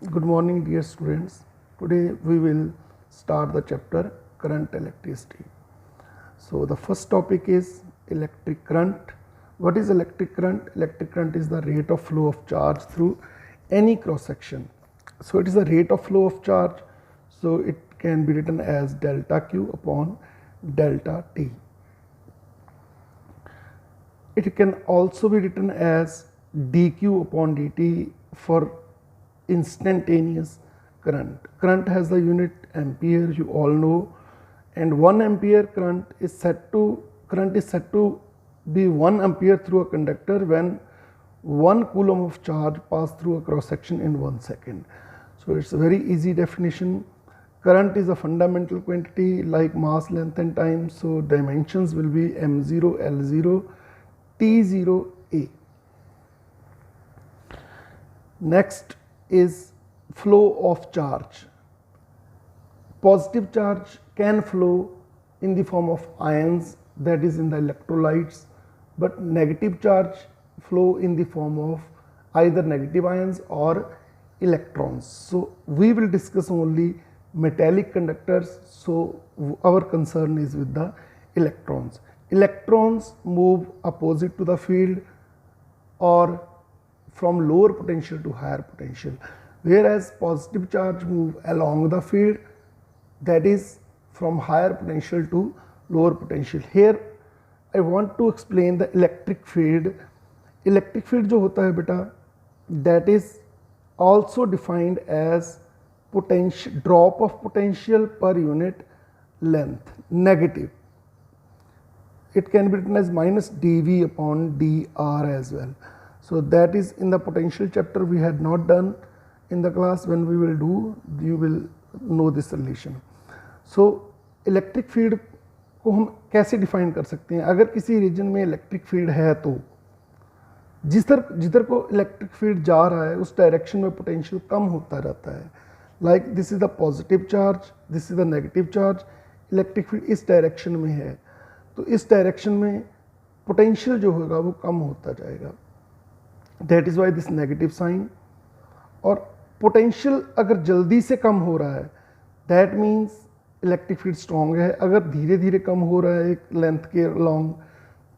Good morning, dear students. Today we will start the chapter current electricity. So the first topic is electric current. What is electric current? Electric current is the rate of flow of charge through any cross section. So it is the rate of flow of charge. So it can be written as delta Q upon delta T. It can also be written as dq upon dt for instantaneous current. Current has the unit ampere, you all know, and 1 ampere current is said to be 1 ampere through a conductor when 1 coulomb of charge pass through a cross section in 1 second. So it's a very easy definition. Current is a fundamental quantity like mass, length and time. So dimensions will be m0, l0, t0, a. Next is flow of charge. Positive charge can flow in the form of ions, that is in the electrolytes, but negative charge flow in the form of either negative ions or electrons. So we will discuss only metallic conductors, so our concern is with the electrons. Electrons move opposite to the field or from lower potential to higher potential, whereas positive charge move along the field, that is from higher potential to lower potential. Here I want to explain the electric field. Electric field जो होता है बेटा, that is also defined as potential, drop of potential per unit length, negative. It can be written as minus dV upon dr as well. So that is in the potential chapter we had not done. In the class when we will do, you will know this relation. So electric field को हम कैसे define कर सकते हैं? अगर किसी reason में electric field है तो जिधर को इलेक्ट्रिक फील्ड जा रहा है उस डायरेक्शन में पोटेंशियल कम होता रहता है. Like this is the positive charge, this is the negative charge. Electric field इस डायरेक्शन में है तो इस डायरेक्शन में पोटेंशियल जो होगा वो कम होता जाएगा. That is why this negative sign. और पोटेंशियल अगर जल्दी से कम हो रहा है that means electric field strong है. अगर धीरे धीरे कम हो रहा है एक लेंथ के अलॉन्ग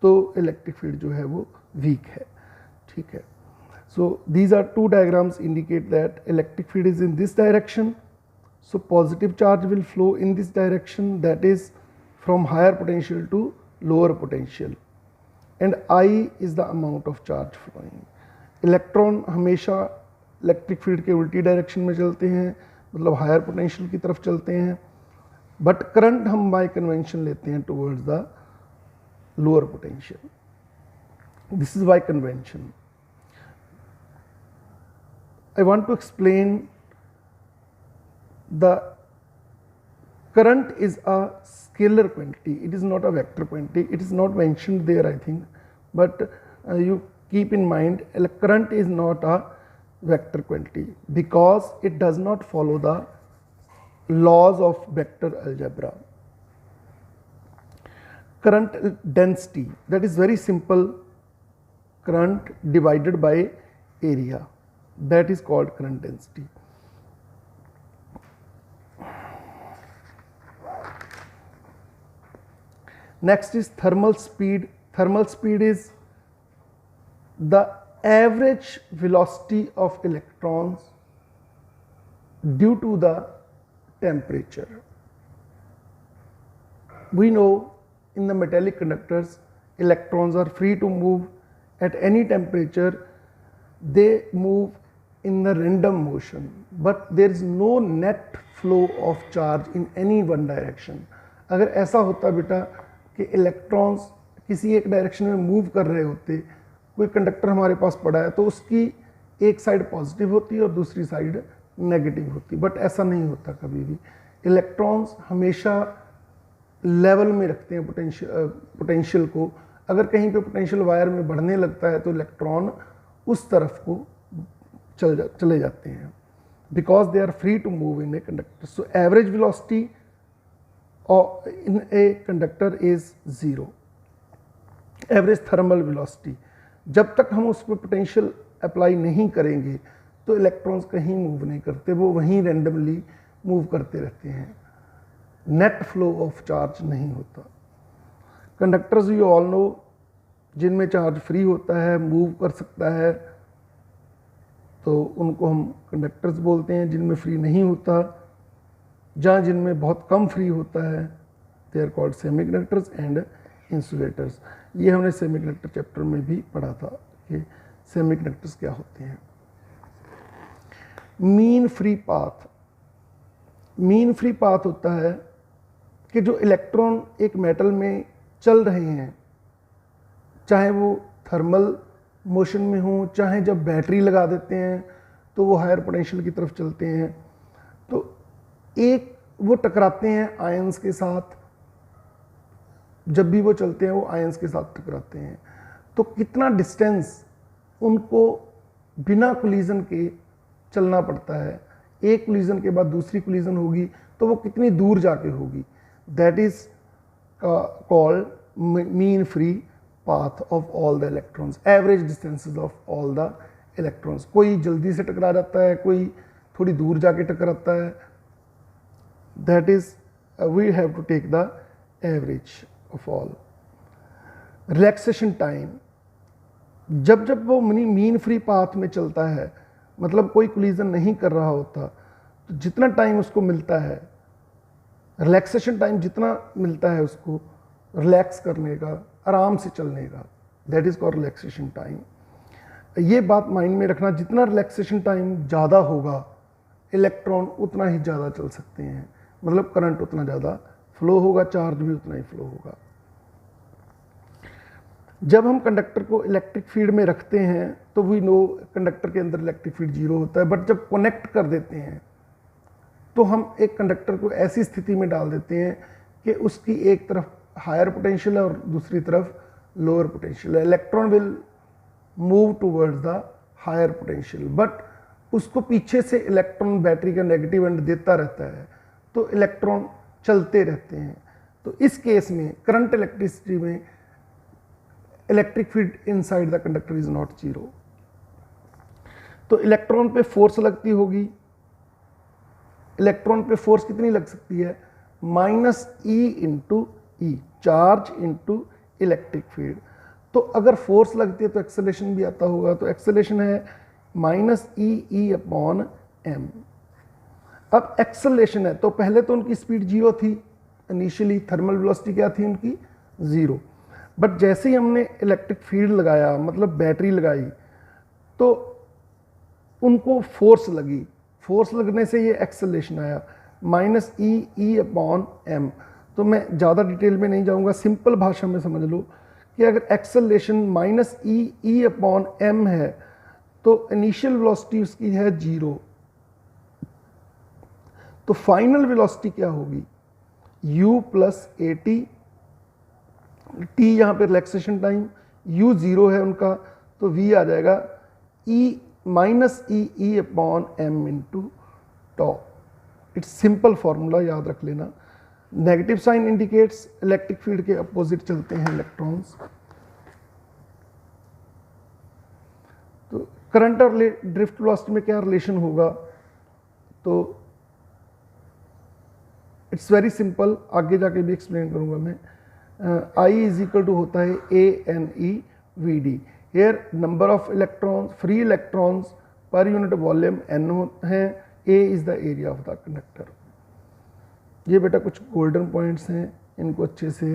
तो इलेक्ट्रिक फील्ड जो है वो वीक है. ठीक है. So these are two diagrams indicate that electric field is in this direction. So positive charge will flow in this direction, that is from higher potential to lower potential, and I is the amount of charge flowing. Electron हमेशा electric field के उल्टी direction में चलते हैं, मतलब higher potential की तरफ चलते हैं, बट करंट हम बाय कन्वेंशन लेते हैं towards the lower potential. This is by convention. I want to explain the current is a scalar quantity, it is not a vector quantity. It is not mentioned there I think, but you keep in mind current is not a vector quantity because it does not follow the laws of vector algebra. Current density, that is very simple, current divided by area, that is called current density. Next is thermal speed. Thermal speed is the average velocity of electrons due to the temperature. We know in the metallic conductors electrons are free to move at any temperature. They move in the random motion, but there is no net flow of charge in any one direction. अगर ऐसा होता बेटा कि electrons किसी एक direction में move कर रहे होते, कोई कंडक्टर हमारे पास पड़ा है तो उसकी एक साइड पॉजिटिव होती और दूसरी साइड नेगेटिव होती, बट ऐसा नहीं होता कभी भी. इलेक्ट्रॉन्स हमेशा लेवल में रखते हैं पोटेंशियल को. अगर कहीं पे पोटेंशियल वायर में बढ़ने लगता है तो इलेक्ट्रॉन उस तरफ को चले जाते हैं because they are free to move in a conductor. So average velocity in a conductor is 0. Average thermal velocity, जब तक हम उस पर पोटेंशियल अप्लाई नहीं करेंगे तो इलेक्ट्रॉन्स कहीं मूव नहीं करते, वो वहीं रैंडमली मूव करते रहते हैं, नेट फ्लो ऑफ चार्ज नहीं होता। कंडक्टर्स यू ऑल नो, जिनमें चार्ज फ्री होता है, मूव कर सकता है, तो उनको हम कंडक्टर्स बोलते हैं। जिनमें फ्री नहीं होता, जहाँ जिनमें बहुत कम फ्री होता है, they are called semiconductors and insulators. ये हमने सेमीकंडक्टर चैप्टर में भी पढ़ा था कि सेमीकंडक्टर्स क्या होते हैं। Mean free path, mean free path होता है कि जो इलेक्ट्रॉन एक मेटल में चल रहे हैं, चाहे वो थर्मल मोशन में हो, चाहे जब बैटरी लगा देते हैं तो वो हायर पोटेंशियल की तरफ चलते हैं, तो एक वो टकराते हैं आयंस के साथ, जब भी वो चलते हैं वो आयंस के साथ टकराते हैं, तो कितना डिस्टेंस उनको बिना कोलिजन के चलना पड़ता है, एक कोलिजन के बाद दूसरी कोलिजन होगी तो वो कितनी दूर जाके होगी, that is called mean free path of all the electrons, average distances of all the electrons. कोई जल्दी से टकरा जाता है, कोई थोड़ी दूर जाके टकराता है, that is we have to take the average of all. Relaxation time, जब जब वो मीन फ्री पाथ में चलता है, मतलब कोई कोलिजन नहीं कर रहा होता, तो जितना टाइम उसको मिलता है, रिलैक्सेशन टाइम जितना मिलता है उसको रिलैक्स करने का, आराम से चलने का, that is called relaxation time. ये बात माइंड में रखना, जितना रिलैक्सेशन टाइम ज़्यादा होगा, इलेक्ट्रॉन उतना ही ज़्यादा चल सकते हैं, मतलब करंट उतना ज़्यादा फ्लो होगा, चार्ज भी उतना ही फ्लो होगा। जब हम कंडक्टर को इलेक्ट्रिक फील्ड में रखते हैं तो वी नो कंडक्टर के अंदर इलेक्ट्रिक फील्ड जीरो होता है, बट जब कनेक्ट कर देते हैं तो हम एक कंडक्टर को ऐसी स्थिति में डाल देते हैं कि उसकी एक तरफ हायर पोटेंशियल है और दूसरी तरफ लोअर पोटेंशियल है। Electron will move towards the higher potential, but उसको पीछे से इलेक्ट्रॉन बैटरी का नेगेटिव एंड देता रहता है, तो इलेक्ट्रॉन चलते रहते हैं। तो इस केस में करंट इलेक्ट्रिसिटी में electric field inside the conductor is not zero. तो इलेक्ट्रॉन पे फोर्स लगती होगी, इलेक्ट्रॉन पे फोर्स कितनी लग सकती है, -E इंटू ई, चार्ज इंटू इलेक्ट्रिक फील्ड। तो अगर फोर्स लगती है तो एक्सेलरेशन भी आता होगा, तो एक्सेलरेशन है -E अपॉन m। अब एक्सेलरेशन है तो पहले तो उनकी स्पीड जीरो थी, इनिशियली थर्मल वेलोसिटी क्या थी उनकी, जीरो, बट जैसे ही हमने इलेक्ट्रिक फील्ड लगाया, मतलब बैटरी लगाई, तो उनको फोर्स लगी, फोर्स लगने से ये एक्सेलरेशन आया -E अपॉन m। तो मैं ज़्यादा डिटेल में नहीं जाऊंगा, सिंपल भाषा में समझ लो कि अगर एक्सेलरेशन -E अपॉन m है तो इनिशियल वेलोसिटी उसकी है जीरो, तो फाइनल वेलोसिटी क्या होगी, u प्लस AT, t यहाँ पे रिलैक्सेशन टाइम, u जीरो है उनका, तो v आ जाएगा -E upon m into tau. It's simple formula, याद रख लेना। Negative sign indicates electric field के अपोजिट चलते हैं इलेक्ट्रॉन्स। तो करंट और ड्रिफ्ट वेलोसिटी में क्या रिलेशन होगा, तो इट्स वेरी सिंपल, आगे जाके भी एक्सप्लेन करूंगा मैं। I इज इक्वल टू होता है ANEVD। Here number of electrons, free electrons per unit volume n है, A is the area of the conductor. ये बेटा कुछ गोल्डन पॉइंट्स हैं, इनको अच्छे से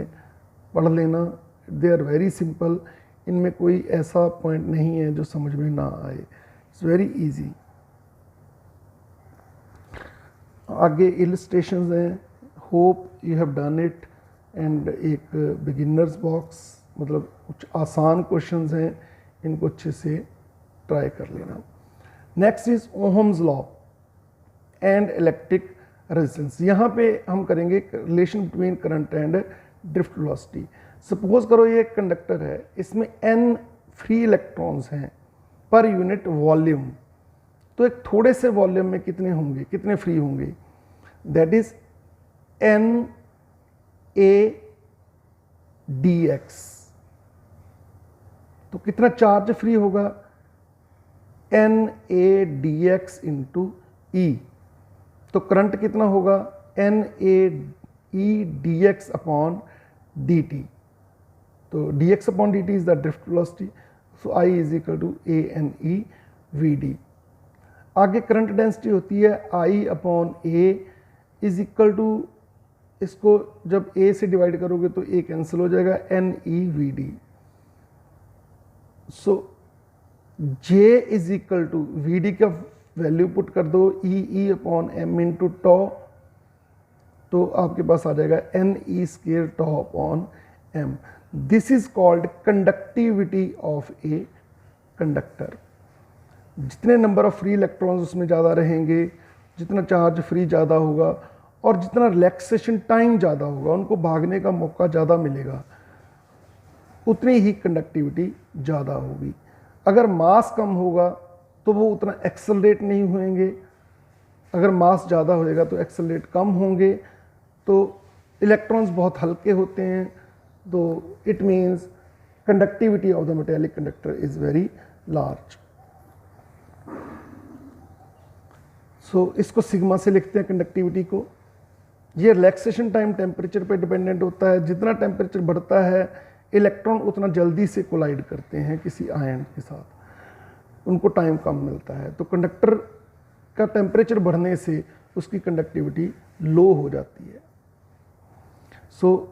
पढ़ लेना, दे आर वेरी सिंपल, इनमें कोई ऐसा पॉइंट नहीं है जो समझ में ना आए, इट्स वेरी इजी। आगे इलस्ट्रेशंस हैं, hope you have done it, and एक बिगिनर्स बॉक्स, मतलब कुछ आसान क्वेश्चंस हैं, इनको अच्छे से ट्राई कर लेना। Next is Ohm's law and electric resistance. यहाँ पे हम करेंगे relation between current and drift velocity. Suppose करो ये एक कंडक्टर है, इसमें n फ्री इलेक्ट्रॉन्स हैं पर यूनिट वॉल्यूम, तो एक थोड़े से वॉल्यूम में कितने होंगे, कितने फ्री होंगे, that is n a dx। तो कितना चार्ज फ्री होगा, NaDx इंटू ई। तो करंट कितना होगा NaEdx अपॉन dt। तो dx upon dt is the drift velocity, so I is equal to ANEVD। आगे करंट डेंसिटी होती है I upon A is equal to, इसको जब A से डिवाइड करोगे तो A कैंसिल हो जाएगा, NEVD। So J is equal to VD का वैल्यू पुट कर दो E upon M into tau, तो आपके पास आ जाएगा NE square tau upon M। This is called conductivity of a conductor. जितने नंबर ऑफ फ्री इलेक्ट्रॉन्स उसमें ज़्यादा रहेंगे, जितना चार्ज फ्री ज़्यादा होगा और जितना रिलैक्सेशन टाइम ज़्यादा होगा, उनको भागने का मौका ज़्यादा मिलेगा, उतनी ही कंडक्टिविटी ज़्यादा होगी। अगर मास कम होगा तो वो उतना एक्सेलरेट नहीं होंगे, अगर मास ज़्यादा होएगा तो एक्सेलरेट कम होंगे। तो इलेक्ट्रॉन्स बहुत हल्के होते हैं, तो it means conductivity of the metallic conductor is very large. So इसको सिग्मा से लिखते हैं कंडक्टिविटी को। ये रिलैक्सेशन टाइम टेम्परेचर पे डिपेंडेंट होता है, जितना टेम्परेचर बढ़ता है इलेक्ट्रॉन उतना जल्दी से कोलाइड करते हैं किसी आयन के साथ, उनको टाइम कम मिलता है। तो कंडक्टर का टेम्परेचर बढ़ने से उसकी कंडक्टिविटी लो हो जाती है। So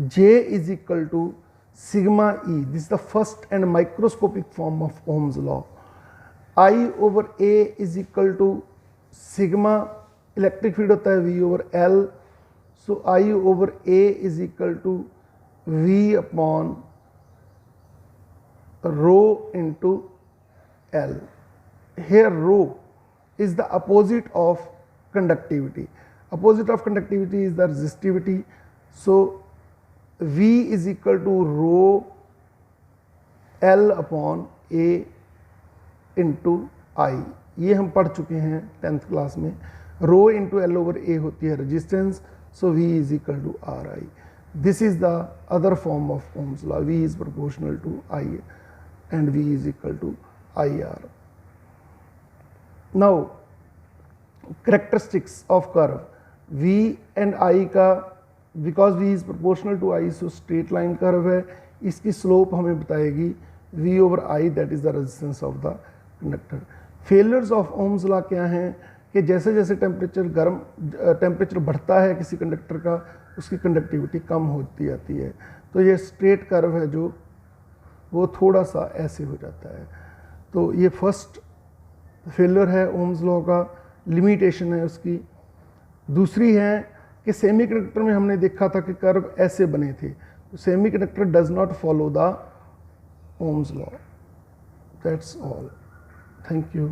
J is equal to sigma E, this is the first and microscopic form of Ohm's law. I over A is equal to sigma, electric field होता है V over L, so I over A is equal to V upon rho into L। Here rho is the opposite of conductivity. Opposite of conductivity is the resistivity. So V is equal to rho L upon A into I। ये हम पढ़ चुके हैं 10th class में। रो into L over A होती है resistance, so V is equal to RI। This is the other form of Ohm's law। V is proportional to I and V is equal to IR। Now characteristics of curve V and I का, because V is proportional to I, so straight line curve है, इसकी slope हमें बताएगी V over I, that is the resistance of the conductor। Failures of Ohm's law क्या हैं कि जैसे जैसे टेम्परेचर बढ़ता है किसी कंडक्टर का, उसकी कंडक्टिविटी कम होती जाती है। तो ये स्ट्रेट कर्व है जो वो थोड़ा सा ऐसे हो जाता है। तो ये फर्स्ट फेलियर है ओम्स लॉ का, लिमिटेशन है उसकी। दूसरी है कि सेमीकंडक्टर में हमने देखा था कि कर्व ऐसे बने थे, तो semiconductor does not follow the Ohm's law. That's all, thank you.